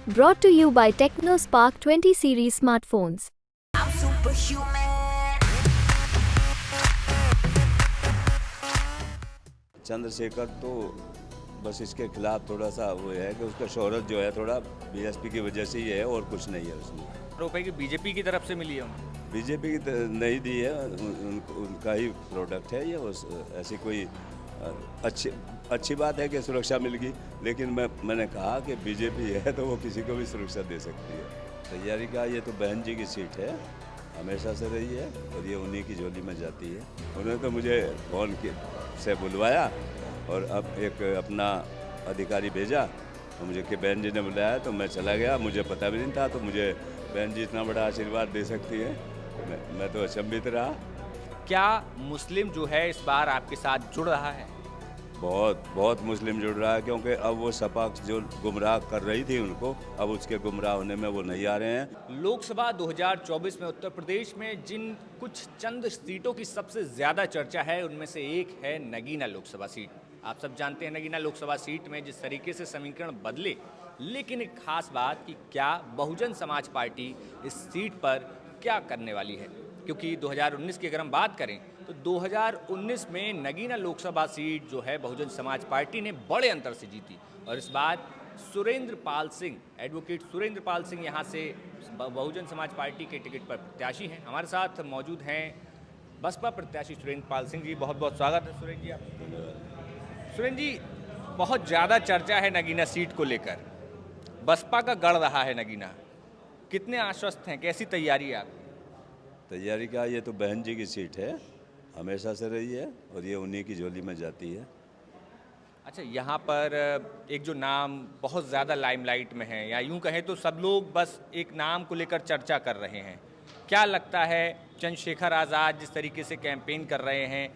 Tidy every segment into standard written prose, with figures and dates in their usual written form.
Brought to you by TechnoSpark 20 series smartphones. I'm superhuman. Chandrashekhar तो बस इसके खिलाफ थोड़ा सा वो है कि उसका शोहरत जो है थोड़ा बीएसपी की वजह से ही है और कुछ नहीं है उसमें। आरोप है कि बीजेपी की तरफ से मिली है उन्हें। बीजेपी की नहीं दी है, उनका ही प्रोडक्ट है ये। ऐसी कोई अच्छी बात है कि सुरक्षा मिल गई, लेकिन मैंने कहा कि बीजेपी है तो वो किसी को भी सुरक्षा दे सकती है। तैयारी का ये तो बहन जी की सीट है, हमेशा से रही है और ये उन्हीं की झोली में जाती है। उन्होंने तो मुझे फ़ोन से बुलवाया और अब एक अपना अधिकारी भेजा तो मुझे कि बहन जी ने बुलाया तो मैं चला गया। मुझे पता भी नहीं था, तो मुझे बहन जी इतना बड़ा आशीर्वाद दे सकती है, मैं तो अचंभित रहा। क्या मुस्लिम जो है इस बार आपके साथ जुड़ रहा है? बहुत मुस्लिम जुड़ रहा है, क्योंकि अब वो सपा जो गुमराह कर रही थी उनको, अब उसके गुमराह होने में वो नहीं आ रहे हैं। लोकसभा 2024 में उत्तर प्रदेश में जिन कुछ चंद सीटों की सबसे ज़्यादा चर्चा है उनमें से एक है नगीना लोकसभा सीट। आप सब जानते हैं नगीना लोकसभा सीट में जिस तरीके से समीकरण बदले, लेकिन एक खास बात कि क्या बहुजन समाज पार्टी इस सीट पर क्या करने वाली है, क्योंकि 2019 की अगर हम बात करें तो 2019 में नगीना लोकसभा सीट जो है बहुजन समाज पार्टी ने बड़े अंतर से जीती और इस बार सुरेंद्र पाल सिंह, एडवोकेट सुरेंद्र पाल सिंह यहाँ से बहुजन समाज पार्टी के टिकट पर प्रत्याशी हैं। हमारे साथ मौजूद हैं बसपा प्रत्याशी सुरेंद्र पाल सिंह जी। बहुत बहुत स्वागत है सुरेंद्र जी आपका। सुरेंद्र जी, बहुत ज़्यादा चर्चा है नगीना सीट को लेकर, बसपा का गढ़ रहा है नगीना, कितने आश्वस्त हैं, कैसी तैयारी है आपकी? तैयारी का ये तो बहन जी की सीट है, हमेशा से रही है और ये उन्हीं की झोली में जाती है। अच्छा, यहाँ पर एक जो नाम बहुत ज़्यादा लाइमलाइट में है, या यूँ कहें तो सब लोग बस एक नाम को लेकर चर्चा कर रहे हैं, क्या लगता है चंद्रशेखर आज़ाद जिस तरीके से कैंपेन कर रहे हैं,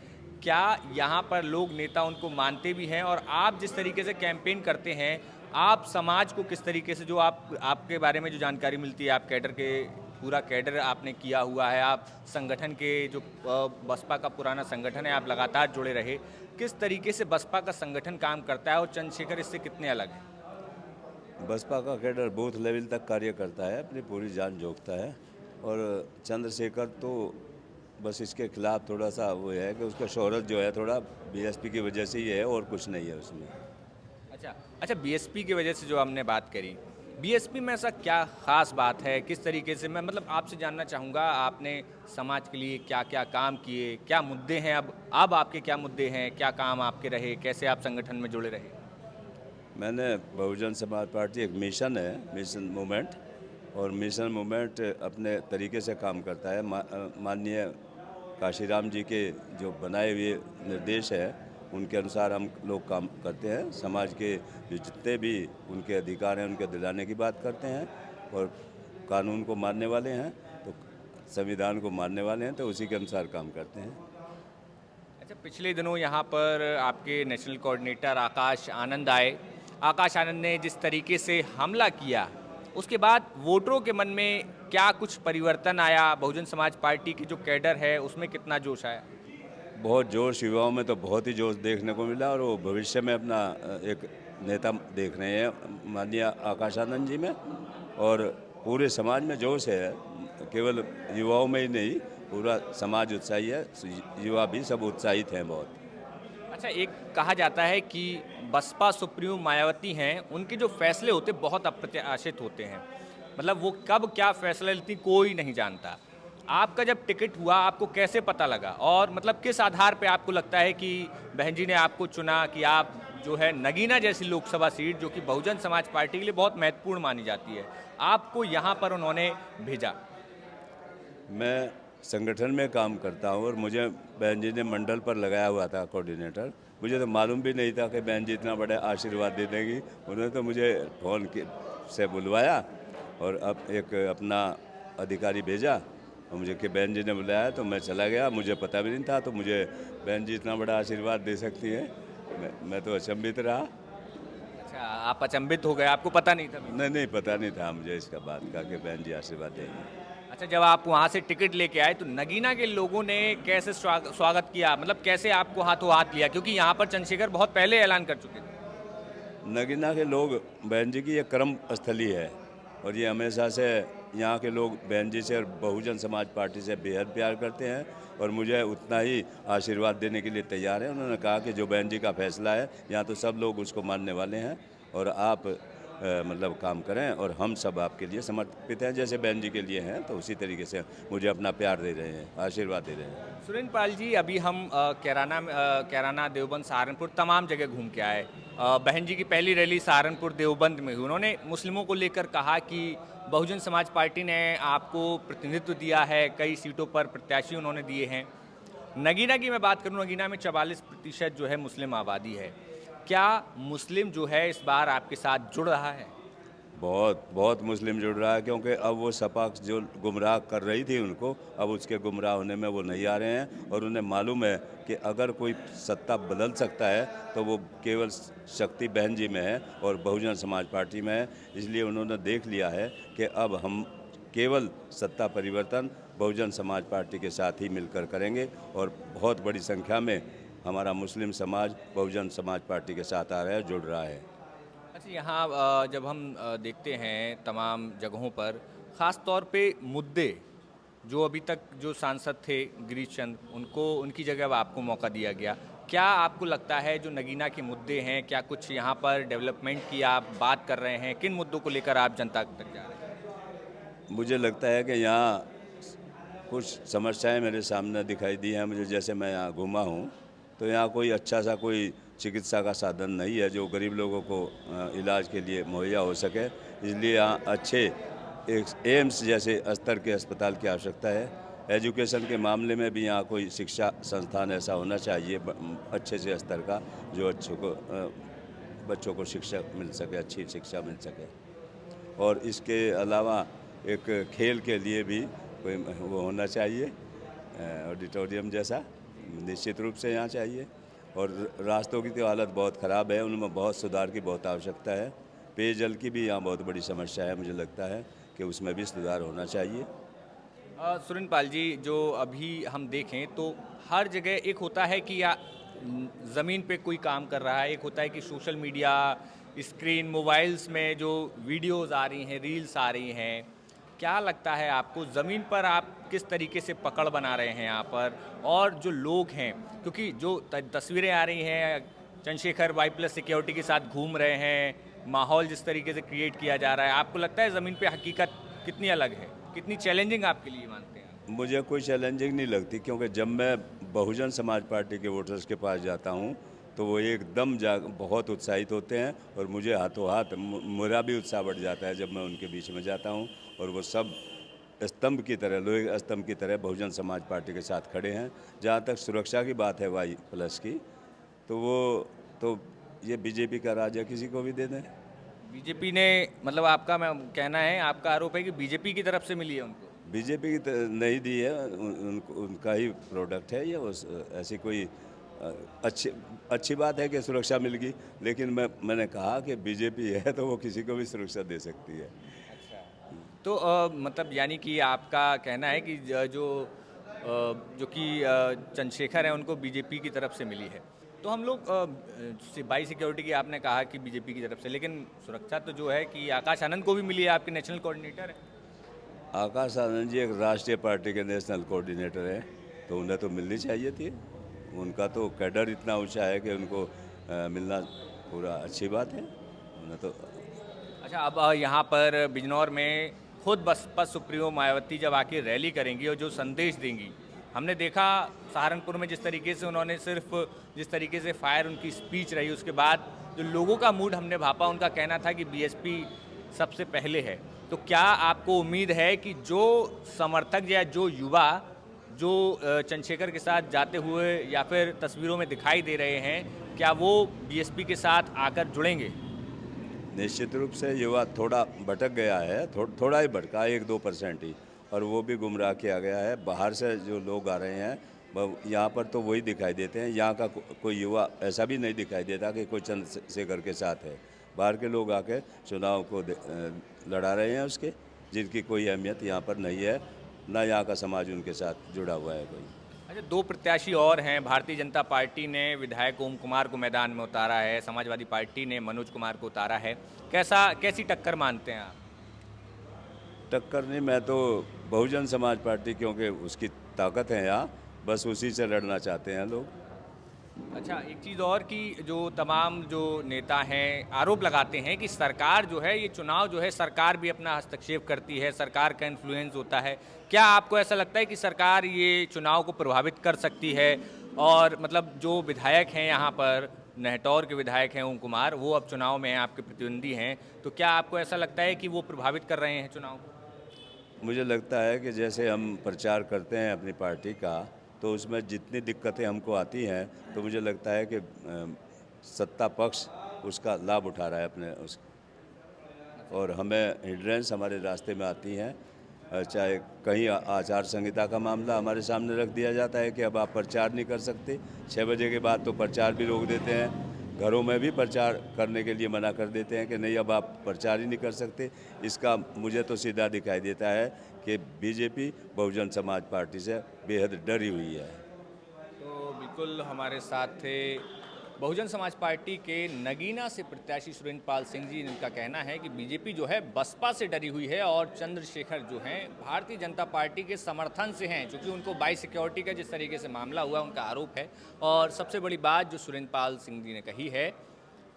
क्या यहाँ पर लोग नेता उनको मानते भी हैं? और आप जिस तरीके से कैंपेन करते हैं, आप समाज को किस तरीके से, जो आपके बारे में जो जानकारी मिलती है, आप कैडर के पूरा कैडर आपने किया हुआ है, आप संगठन के जो बसपा का पुराना संगठन है, आप लगातार जुड़े रहे, किस तरीके से बसपा का संगठन काम करता है और चंद्रशेखर इससे कितने अलग हैं? बसपा का कैडर बूथ लेवल तक कार्य करता है, अपनी पूरी जान झोंकता है और चंद्रशेखर तो बस इसके खिलाफ थोड़ा सा वो है कि उसका शोहरत जो है थोड़ा बीएसपी की वजह से ही है और कुछ नहीं है उसमें। अच्छा, बीएसपी की वजह से जो हमने बात करी, बीएसपी में ऐसा क्या खास बात है, किस तरीके से, मैं मतलब आपसे जानना चाहूँगा, आपने समाज के लिए क्या क्या काम किए, क्या मुद्दे हैं, अब आपके क्या मुद्दे हैं, क्या काम आपके रहे, कैसे आप संगठन में जुड़े रहे? मैंने बहुजन समाज पार्टी एक मिशन है, मिशन मूवमेंट, और मिशन मूवमेंट अपने तरीके से काम करता है। माननीय काशीराम जी के जो बनाए हुए निर्देश है उनके अनुसार हम लोग काम करते हैं। समाज के जो जितने भी उनके अधिकार हैं उनके दिलाने की बात करते हैं और कानून को मानने वाले हैं तो संविधान को मानने वाले हैं, तो उसी के अनुसार काम करते हैं। अच्छा, पिछले दिनों यहाँ पर आपके नेशनल कोऑर्डिनेटर आकाश आनंद आए। आकाश आनंद ने जिस तरीके से हमला किया, उसके बाद वोटरों के मन में क्या कुछ परिवर्तन आया? बहुजन समाज पार्टी की जो कैडर है उसमें कितना जोश आया? बहुत जोश, युवाओं में तो बहुत ही जोश देखने को मिला और वो भविष्य में अपना एक नेता देख रहे हैं माननीय आकाश आनंद जी में, और पूरे समाज में जोश है, केवल युवाओं में ही नहीं, पूरा समाज उत्साही है, युवा भी सब उत्साहित हैं बहुत। अच्छा, एक कहा जाता है कि बसपा सुप्रीमो मायावती हैं, उनके जो फैसले होते बहुत अप्रत्याशित होते हैं, मतलब वो कब क्या फैसला लेती कोई नहीं जानता। आपका जब टिकट हुआ आपको कैसे पता लगा, और मतलब किस आधार पे आपको लगता है कि बहन जी ने आपको चुना कि आप जो है नगीना जैसी लोकसभा सीट जो कि बहुजन समाज पार्टी के लिए बहुत महत्वपूर्ण मानी जाती है, आपको यहाँ पर उन्होंने भेजा? मैं संगठन में काम करता हूँ और मुझे बहन जी ने मंडल पर लगाया हुआ था कोऑर्डिनेटर। मुझे तो मालूम भी नहीं था कि बहन जी इतना बड़ा आशीर्वाद दे देंगी। उन्होंने तो मुझे फ़ोन से बुलवाया और अब एक अपना अधिकारी भेजा और मुझे कि बहन जी ने बुलाया तो मैं चला गया। मुझे पता भी नहीं था, तो मुझे बहन जी इतना बड़ा आशीर्वाद दे सकती है, मैं तो अचंभित रहा। अच्छा, आप अचंभित हो गए, आपको पता नहीं था? नहीं, पता नहीं था मुझे इसका बात का कि बहन जी आशीर्वाद देंगी। अच्छा, जब आप वहाँ से टिकट लेके आए तो नगीना के लोगों ने कैसे स्वागत किया, मतलब कैसे आपको हाथों हाथ लिया, क्योंकि यहाँ पर चंद्रशेखर बहुत पहले ऐलान कर चुके थे? नगीना के लोग बहन जी की ये कर्म स्थली है और ये हमेशा से यहाँ के लोग बहन जी से और बहुजन समाज पार्टी से बेहद प्यार करते हैं और मुझे उतना ही आशीर्वाद देने के लिए तैयार हैं। उन्होंने कहा कि जो बहन जी का फैसला है यहाँ तो सब लोग उसको मानने वाले हैं और आप मतलब काम करें और हम सब आपके लिए समर्पित हैं, जैसे बहन जी के लिए हैं तो उसी तरीके से मुझे अपना प्यार दे रहे हैं, आशीर्वाद दे रहे हैं। सुरेंद्र पाल जी, अभी हम कैराना देवबंद सहारनपुर तमाम जगह घूम के आए। बहन जी की पहली रैली सहारनपुर देवबंद में हुई। उन्होंने मुस्लिमों को लेकर कहा कि बहुजन समाज पार्टी ने आपको प्रतिनिधित्व दिया है, कई सीटों पर प्रत्याशी उन्होंने दिए हैं। नगीना की मैं बात करूं, नगीना में 44% जो है मुस्लिम आबादी है। क्या मुस्लिम जो है इस बार आपके साथ जुड़ रहा है? बहुत मुस्लिम जुड़ रहा है, क्योंकि अब वो सपा जो गुमराह कर रही थी उनको, अब उसके गुमराह होने में वो नहीं आ रहे हैं और उन्हें मालूम है कि अगर कोई सत्ता बदल सकता है तो वो केवल शक्ति बहन जी में है और बहुजन समाज पार्टी में है। इसलिए उन्होंने देख लिया है कि अब हम केवल सत्ता परिवर्तन बहुजन समाज पार्टी के साथ ही मिलकर करेंगे और बहुत बड़ी संख्या में हमारा मुस्लिम समाज बहुजन समाज पार्टी के साथ आ रहा है, जुड़ रहा है। अच्छा, यहाँ जब हम देखते हैं तमाम जगहों पर, ख़ास तौर पे मुद्दे जो अभी तक जो सांसद थे गिरीश चंद, उनको उनकी जगह अब आपको मौका दिया गया। क्या आपको लगता है जो नगीना के मुद्दे हैं, क्या कुछ यहाँ पर डेवलपमेंट की आप बात कर रहे हैं? किन मुद्दों को लेकर आप जनता तक जा रहे हैं? मुझे लगता है कि यहाँ कुछ समस्याएं मेरे सामने दिखाई दी हैं मुझे, जैसे मैं यहाँ घूमा हूँ तो यहाँ कोई अच्छा सा कोई चिकित्सा का साधन नहीं है जो गरीब लोगों को इलाज के लिए मुहैया हो सके। इसलिए यहाँ अच्छे एक एम्स जैसे स्तर के अस्पताल की आवश्यकता है। एजुकेशन के मामले में भी यहाँ कोई शिक्षा संस्थान ऐसा होना चाहिए अच्छे से स्तर का, जो बच्चों को शिक्षा मिल सके, अच्छी शिक्षा मिल सके। और इसके अलावा एक खेल के लिए भी कोई वो होना चाहिए, ऑडिटोरियम जैसा निश्चित रूप से यहाँ चाहिए। और रास्तों की तो हालत बहुत ख़राब है, उनमें बहुत सुधार की बहुत आवश्यकता है। पेयजल की भी यहाँ बहुत बड़ी समस्या है, मुझे लगता है कि उसमें भी सुधार होना चाहिए। सुरेंद्र पाल जी, जो अभी हम देखें तो हर जगह एक होता है कि या ज़मीन पे कोई काम कर रहा है, एक होता है कि सोशल मीडिया, स्क्रीन, मोबाइल्स में जो वीडियोज़ आ रही हैं, रील्स आ रही हैं। क्या लगता है आपको, ज़मीन पर आप किस तरीके से पकड़ बना रहे हैं यहाँ पर? और जो लोग हैं, क्योंकि जो तस्वीरें आ रही हैं, चंद्रशेखर Y+ सिक्योरिटी के साथ घूम रहे हैं, माहौल जिस तरीके से क्रिएट किया जा रहा है, आपको लगता है ज़मीन पे हकीकत कितनी अलग है, कितनी चैलेंजिंग आपके लिए मानते हैं? मुझे कोई चैलेंजिंग नहीं लगती, क्योंकि जब मैं बहुजन समाज पार्टी के वोटर्स के पास जाता हूँ तो वो एकदम बहुत उत्साहित होते हैं और मुझे हाथों हाथ मेरा भी उत्साह बढ़ जाता है जब मैं उनके बीच में जाता हूँ। और वो सब स्तंभ की तरह, लोहे के स्तंभ की तरह बहुजन समाज पार्टी के साथ खड़े हैं। जहाँ तक सुरक्षा की बात है Y+ की, तो वो तो ये बीजेपी का राज है, किसी को भी दे दें। बीजेपी ने, मतलब आपका मैं कहना है, आपका आरोप है कि बीजेपी की तरफ से मिली है उनको? बीजेपी की नहीं दी है, उनका ही प्रोडक्ट है ये। ऐसी कोई अच्छी बात है कि सुरक्षा मिल गई, लेकिन मैंने कहा कि बीजेपी है तो वो किसी को भी सुरक्षा दे सकती है। तो मतलब यानी कि आपका कहना है कि जो कि चंद्रशेखर हैं उनको बीजेपी की तरफ से मिली है। तो हम लोग बाई सिक्योरिटी की आपने कहा कि बीजेपी की तरफ से, लेकिन सुरक्षा तो जो है कि आकाश आनंद को भी मिली है, आपके नेशनल कोऑर्डिनेटर हैं। आकाश आनंद जी एक राष्ट्रीय पार्टी के नेशनल कोऑर्डिनेटर हैं, तो उन्हें तो मिलनी चाहिए थी। उनका तो कैडर इतना ऊंचा है कि उनको मिलना पूरा अच्छी बात है उन्हें तो। अच्छा, अब यहाँ पर बिजनौर में खुद बसपा सुप्रीमो मायावती जब आके रैली करेंगी और जो संदेश देंगी, हमने देखा सहारनपुर में जिस तरीके से उन्होंने सिर्फ जिस तरीके से फायर उनकी स्पीच रही, उसके बाद जो लोगों का मूड हमने भापा, उनका कहना था कि बीएसपी सबसे पहले है। तो क्या आपको उम्मीद है कि जो समर्थक या जो युवा जो चंद्रशेखर के साथ जाते हुए या फिर तस्वीरों में दिखाई दे रहे हैं, क्या वो बीएसपी के साथ आकर जुड़ेंगे? निश्चित रूप से युवा थोड़ा भटक गया है, थोड़ा ही भटका, 1-2% ही, और वो भी गुमराह किया गया है। बाहर से जो लोग आ रहे हैं यहाँ पर तो वही दिखाई देते हैं, यहाँ का कोई युवा ऐसा भी नहीं दिखाई देता कि कोई चंद्रशेखर के साथ है। बाहर के लोग आके चुनाव को लड़ा रहे हैं उसके, जिनकी कोई अहमियत यहाँ पर नहीं है, ना यहाँ का समाज उनके साथ जुड़ा हुआ है कोई। अच्छा, दो प्रत्याशी और हैं। भारतीय जनता पार्टी ने विधायक ओम कुमार को मैदान में उतारा है, समाजवादी पार्टी ने मनोज कुमार को उतारा है। कैसी टक्कर मानते हैं आप? टक्कर नहीं, मैं तो बहुजन समाज पार्टी, क्योंकि उसकी ताकत है यहाँ, बस उसी से लड़ना चाहते हैं लोग। अच्छा, एक चीज़ और कि जो तमाम जो नेता हैं आरोप लगाते हैं कि सरकार जो है, ये चुनाव जो है, सरकार भी अपना हस्तक्षेप करती है, सरकार का इन्फ्लुएंस होता है। क्या आपको ऐसा लगता है कि सरकार ये चुनाव को प्रभावित कर सकती है? और मतलब जो विधायक हैं यहाँ पर, नेहटौर के विधायक हैं ओम कुमार, वो अब चुनाव में आपके प्रतिद्वंदी हैं, तो क्या आपको ऐसा लगता है कि वो प्रभावित कर रहे हैं चुनाव को? मुझे लगता है कि जैसे हम प्रचार करते हैं अपनी पार्टी का, तो उसमें जितनी दिक्कतें हमको आती हैं, तो मुझे लगता है कि सत्ता पक्ष उसका लाभ उठा रहा है अपने उस, और हमें हिंड्रेंस हमारे रास्ते में आती हैं। चाहे कहीं आचार संहिता का मामला हमारे सामने रख दिया जाता है कि अब आप प्रचार नहीं कर सकते, 6 बजे के बाद तो प्रचार भी रोक देते हैं, घरों में भी प्रचार करने के लिए मना कर देते हैं कि नहीं अब आप प्रचार ही नहीं कर सकते। इसका मुझे तो सीधा दिखाई देता है कि बीजेपी बहुजन समाज पार्टी से बेहद डरी हुई है। तो बिल्कुल हमारे साथ थे बहुजन समाज पार्टी के नगीना से प्रत्याशी सुरेंद्रपाल सिंह जी। इनका कहना है कि बीजेपी जो है बसपा से डरी हुई है और चंद्रशेखर जो हैं भारतीय जनता पार्टी के समर्थन से हैं, क्योंकि उनको बाई सिक्योरिटी का जिस तरीके से मामला हुआ उनका आरोप है। और सबसे बड़ी बात जो सुरेंद्रपाल सिंह जी ने कही है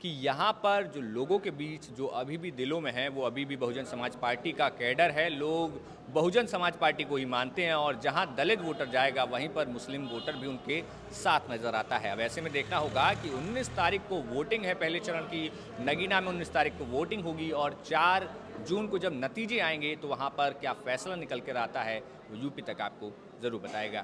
कि यहाँ पर जो लोगों के बीच जो अभी भी दिलों में है, वो अभी भी बहुजन समाज पार्टी का कैडर है। लोग बहुजन समाज पार्टी को ही मानते हैं और जहाँ दलित वोटर जाएगा वहीं पर मुस्लिम वोटर भी उनके साथ नज़र आता है। अब ऐसे में देखना होगा कि 19 तारीख को वोटिंग है पहले चरण की, नगीना में 19 तारीख को वोटिंग होगी और 4 जून को जब नतीजे आएंगे तो वहाँ पर क्या फैसला निकल कर आता है वो यूपी तक आपको ज़रूर बताएगा।